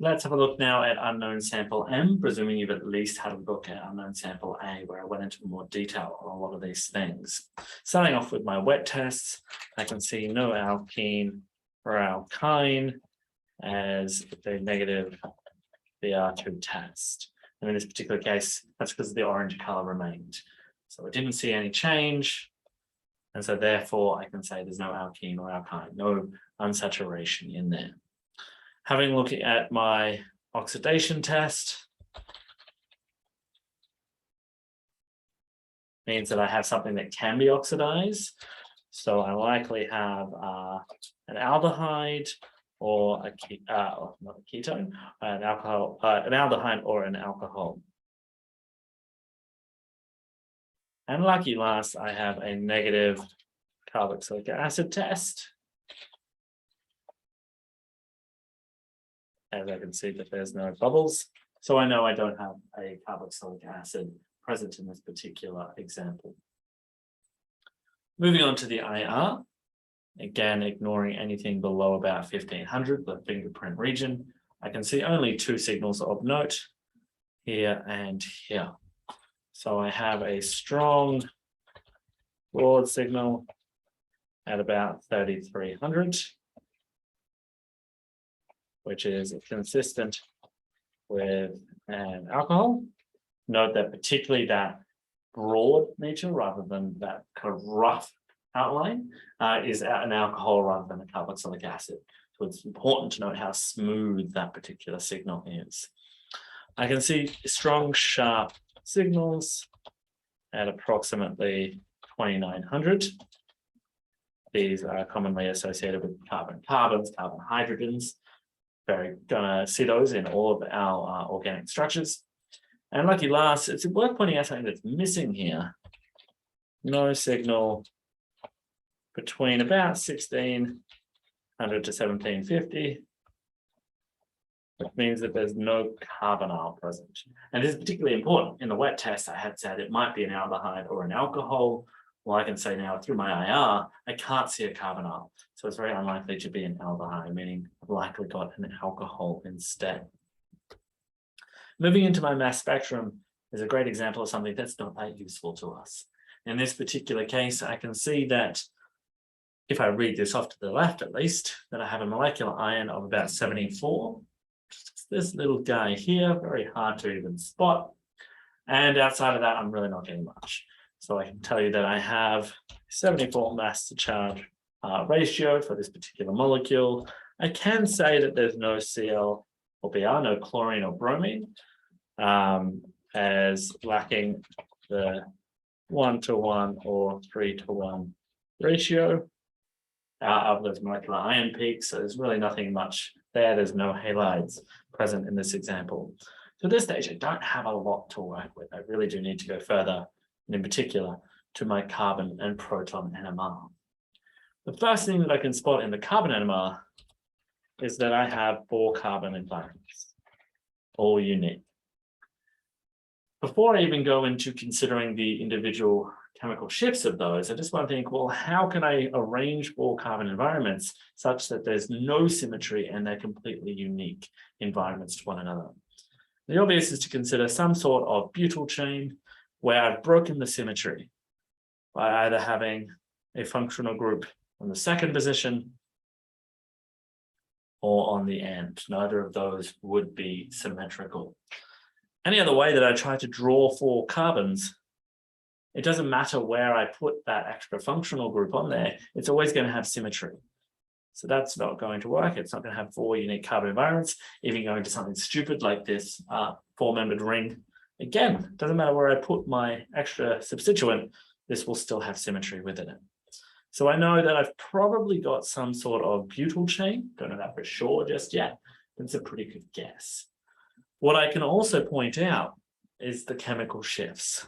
Let's have a look now at unknown sample M, presuming you've at least had a look at unknown sample A, where I went into more detail on a lot of these things. Starting off with my wet tests, I can see no alkene or alkyne as the negative BR2 test. And in this particular case, that's because the orange color remained. So I didn't see any change. And so therefore I can say there's no alkene or alkyne, no unsaturation in there. Having a look at my oxidation test means that I have something that can be oxidized. So I likely have an aldehyde or not a ketone, an alcohol, an aldehyde or an alcohol. And lucky last, I have a negative carboxylic acid test. As I can see that there's no bubbles. So I know I don't have a carboxylic acid present in this particular example. Moving on to the IR, again, ignoring anything below about 1500, the fingerprint region, I can see only two signals of note here and here. So I have a strong broad signal at about 3300. Which is consistent with an alcohol. Note that particularly that broad nature rather than that kind of rough outline is an alcohol rather than a carboxylic acid. So it's important to note how smooth that particular signal is. I can see strong, sharp signals at approximately 2900. These are commonly associated with carbon-carbons, carbon-hydrogens. We're going to see those in all of our organic structures. And lucky last, it's worth pointing out something that's missing here. No signal between about 1600 to 1750, which means that there's no carbonyl present. And this is particularly important. In the wet test, I had said it might be an aldehyde or an alcohol. Well, I can say now through my IR, I can't see a carbonyl. So it's very unlikely to be an aldehyde, meaning I've likely got an alcohol instead. Moving into my mass spectrum is a great example of something that's not that useful to us. In this particular case, I can see that if I read this off to the left, at least, that I have a molecular ion of about 74. It's this little guy here, very hard to even spot. And outside of that, I'm really not getting much. So I can tell you that I have 74 mass to charge ratio for this particular molecule. I can say that there's no Cl or Br, no chlorine or bromine, as lacking the 1-to-1 or 3-to-1 ratio of those molecular ion peaks. So there's really nothing much there. There's no halides present in this example. So at this stage, I don't have a lot to work with. I really do need to go further, and in particular, to my carbon and proton NMR. The first thing that I can spot in the carbon NMR is that I have 4 carbon environments, all unique. Before I even go into considering the individual chemical shifts of those, I just want to think, well, how can I arrange 4 carbon environments such that there's no symmetry and they're completely unique environments to one another? The obvious is to consider some sort of butyl chain where I've broken the symmetry by either having a functional group on the second position or on the end. Neither of those would be symmetrical. Any other way that I try to draw 4 carbons, it doesn't matter where I put that extra functional group on there, it's always going to have symmetry. So that's not going to work. It's not going to have 4 unique carbon environments. Even going to something stupid like this 4-membered ring, again, doesn't matter where I put my extra substituent, this will still have symmetry within it. So I know that I've probably got some sort of butyl chain. Don't know that for sure just yet, but it's a pretty good guess. What I can also point out is the chemical shifts.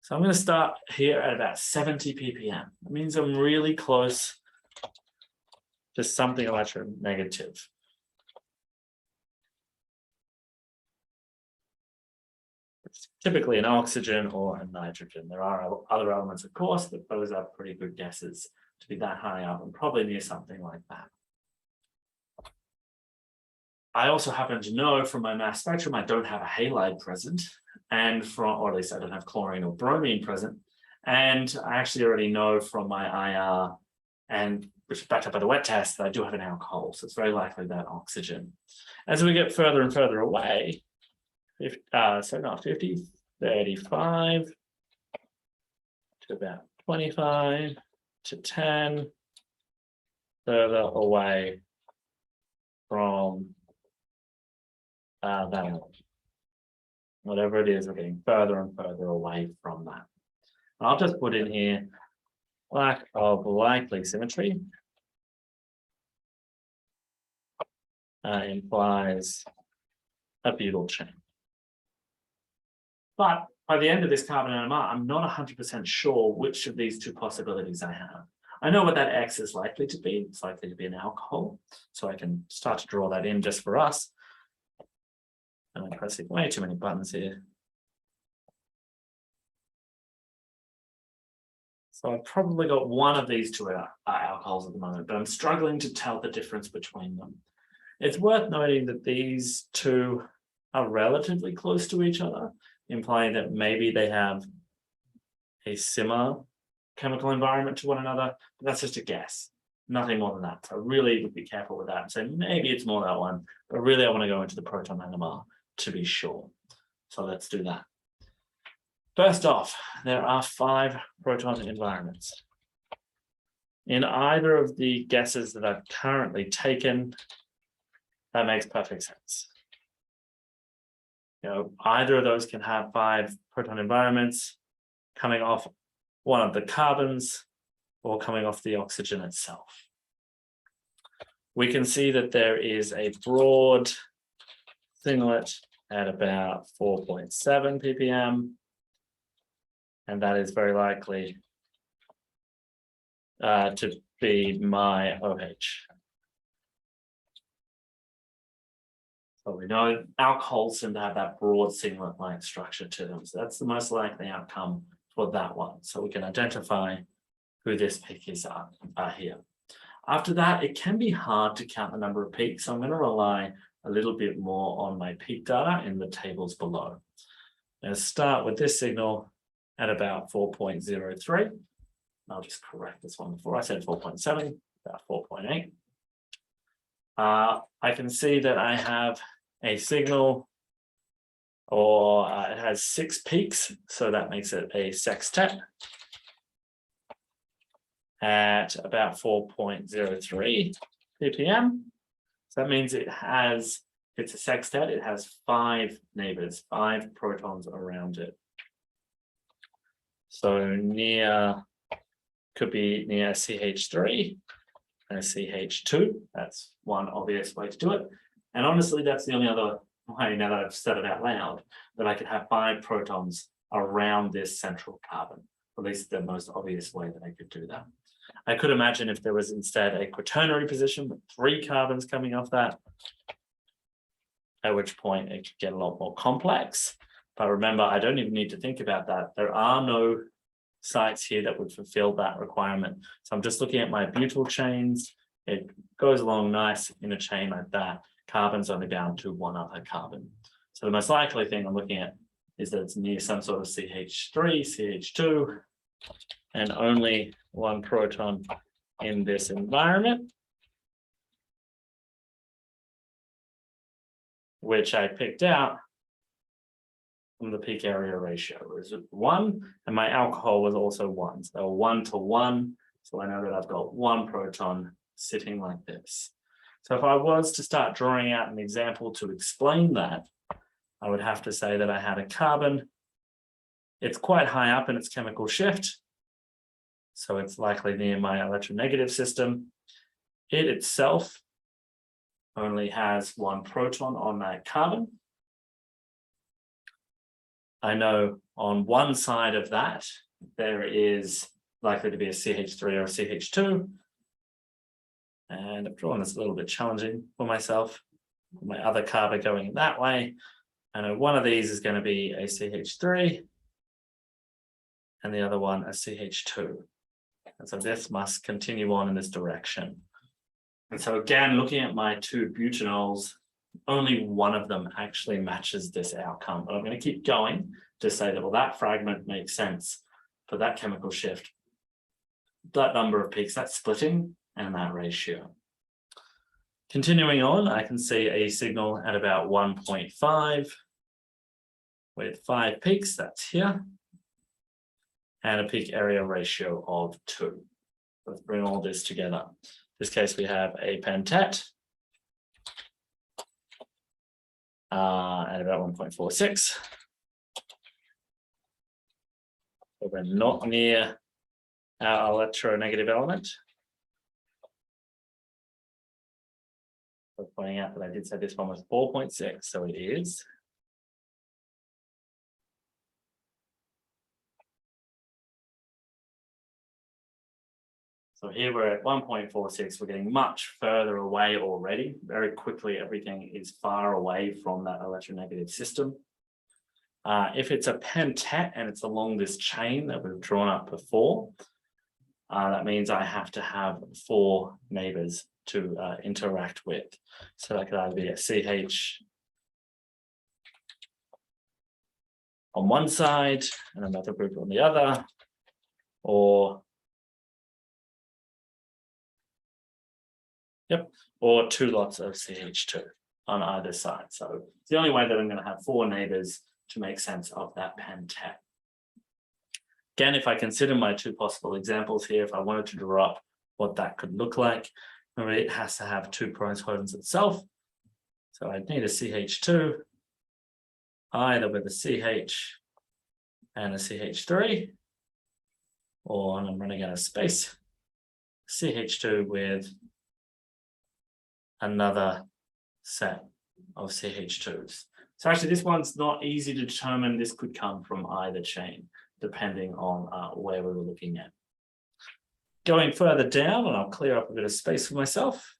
So I'm going to start here at about 70 ppm. That means I'm really close to something electronegative. It's typically an oxygen or a nitrogen. There are other elements, of course, but those are pretty good guesses to be that high up and probably near something like that. I also happen to know from my mass spectrum, I don't have a halide present, and or at least I don't have chlorine or bromine present. And I actually already know from my IR and which is backed up by the wet test that I do have an alcohol. So it's very likely that oxygen. As we get further and further away, 50, 35 to about 25 to 10, further away from that. Whatever it is, we're getting further and further away from that. I'll just put in here lack of likely symmetry implies a butyl chain. But by the end of this carbon NMR, I'm not 100% sure which of these two possibilities I have. I know what that X is likely to be. It's likely to be an alcohol. So I can start to draw that in just for us. And I'm pressing way too many buttons here. So I've probably got one of these two alcohols at the moment, but I'm struggling to tell the difference between them. It's worth noting that these two are relatively close to each other, implying that maybe they have a similar chemical environment to one another, but that's just a guess, nothing more than that. So really would be careful with that and say maybe it's more that one, but really I want to go into the proton NMR to be sure. So let's do that. First off, there are 5 proton environments. In either of the guesses that I've currently taken, that makes perfect sense. Either of those can have 5 proton environments coming off one of the carbons or coming off the oxygen itself. We can see that there is a broad singlet at about 4.7 ppm, and that is very likely to be my OH. So we know alcohols tend to have that broad singlet-like structure to them. So that's the most likely outcome for that one. So we can identify who this peak is here. After that, it can be hard to count the number of peaks. So I'm going to rely a little bit more on my peak data in the tables below. Let's start with this signal at about 4.03. I'll just correct this one before I said 4.7, about 4.8. I can see that I have a signal, or it has 6 peaks, so that makes it a sextet at about 4.03 ppm. So that means it has, it's a sextet, it has 5 neighbors, 5 protons around it. So near, could be near CH3 and CH2. That's one obvious way to do it. And honestly, that's the only other way, now that I've said it out loud, that I could have 5 protons around this central carbon. At least the most obvious way that I could do that. I could imagine if there was instead a quaternary position with 3 carbons coming off that, at which point it could get a lot more complex. But remember, I don't even need to think about that. There are no sites here that would fulfill that requirement. So I'm just looking at my butyl chains. It goes along nice in a chain like that. Carbon's only down to 1 other carbon. So the most likely thing I'm looking at is that it's near some sort of CH3, CH2, and only 1 proton in this environment, which I picked out from the peak area ratio. It was 1, and my alcohol was also 1. So they were 1 to 1. So I know that I've got 1 proton sitting like this. So if I was to start drawing out an example to explain that, I would have to say that I had a carbon. It's quite high up in its chemical shift, so it's likely near my electronegative system. It itself only has 1 proton on that carbon. I know on one side of that, there is likely to be a CH3 or a CH2. And I've drawn this a little bit challenging for myself. My other carbon going that way. I know one of these is going to be a CH3 and the other one a CH2. And so this must continue on in this direction. And so again, looking at my 2 butanols, only one of them actually matches this outcome. But I'm going to keep going to say that, well, that fragment makes sense for that chemical shift, that number of peaks, that splitting, and that ratio. Continuing on, I can see a signal at about 1.5 with 5 peaks, that's here, and a peak area ratio of 2. Let's bring all this together. In this case, we have a pentet at about 1.46. So we're not near our electronegative element. So pointing out that I did say this one was 4.6, so it is. So here we're at 1.46, we're getting much further away already. Very quickly, everything is far away from that electronegative system. If it's a pentet and it's along this chain that we've drawn up before, that means I have to have 4 neighbors to interact with. So that could either be a CH on one side and another group on the other, or or 2 lots of CH2 on either side. So it's the only way that I'm going to have 4 neighbors to make sense of that pentet. Again, if I consider my 2 possible examples here, if I wanted to draw up what that could look like, remember it has to have 2 protons itself. So I'd need a CH2, either with a CH and a CH3, or I'm running out of space, CH2 with another set of CH2s. So actually this one's not easy to determine. This could come from either chain, depending on where we were looking at. Going further down, and I'll clear up a bit of space for myself.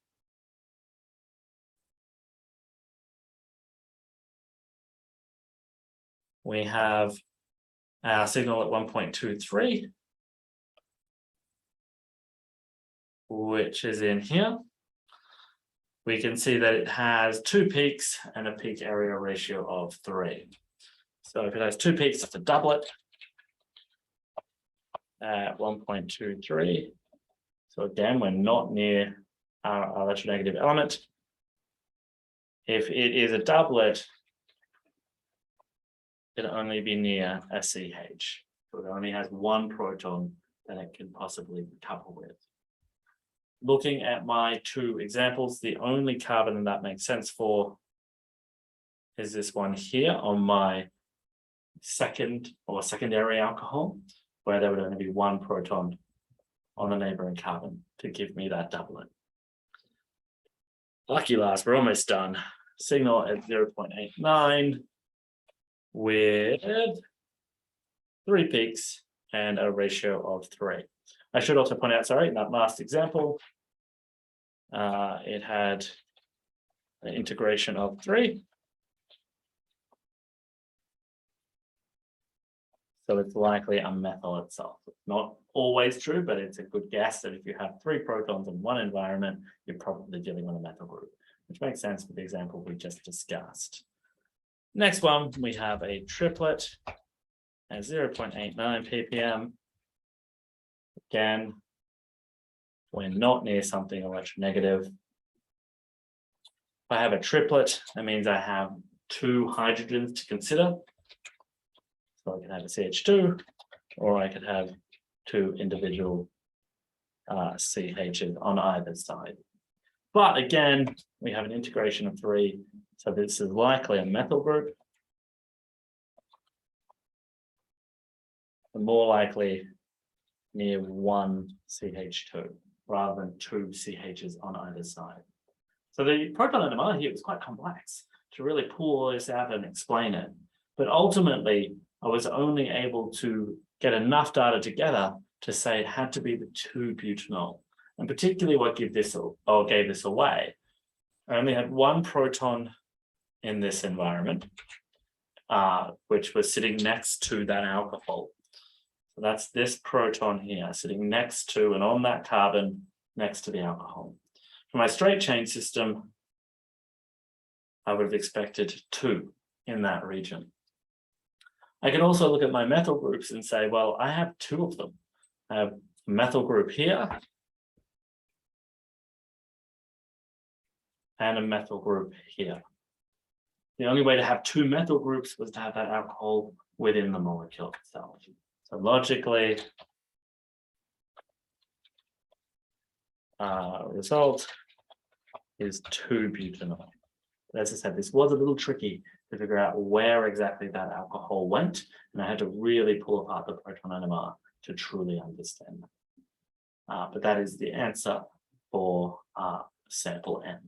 We have our signal at 1.23, which is in here. We can see that it has 2 peaks and a peak area ratio of 3. So if it has 2 peaks, it's a doublet at 1.23. So again, we're not near our electronegative element. If it is a doublet, it'll only be near a CH. So it only has 1 proton that it can possibly couple with. Looking at my 2 examples, the only carbon that makes sense for is this one here on my second or secondary alcohol, where there would only be 1 proton on the neighboring carbon to give me that doublet. Lucky last, we're almost done. Signal at 0.89 with 3 peaks and a ratio of 3. I should also point out, sorry, in that last example, it had an integration of 3. So it's likely a methyl itself. It's not always true, but it's a good guess that if you have 3 protons in one environment, you're probably dealing with a methyl group, which makes sense for the example we just discussed. Next one, we have a triplet at 0.89 ppm. Again, we're not near something electronegative. If I have a triplet, that means I have 2 hydrogens to consider. So I can have a CH2, or I could have 2 individual CHs on either side. But again, we have an integration of 3, so this is likely a methyl group. And more likely near 1 CH2 rather than 2 CHs on either side. So the proton NMR here was quite complex to really pull all this out and explain it. But ultimately, I was only able to get enough data together to say it had to be the 2-butanol. And particularly what gave this away, I only had 1 proton in this environment, which was sitting next to that alcohol. So that's this proton here sitting next to and on that carbon next to the alcohol. For my straight chain system, I would have expected 2 in that region. I can also look at my methyl groups and say, well, I have 2 of them. I have a methyl group here and a methyl group here. The only way to have 2 methyl groups was to have that alcohol within the molecule itself. So logically, result is 2-butanol. As I said, this was a little tricky to figure out where exactly that alcohol went, and I had to really pull apart the proton NMR to truly understand that. But that is the answer for sample N.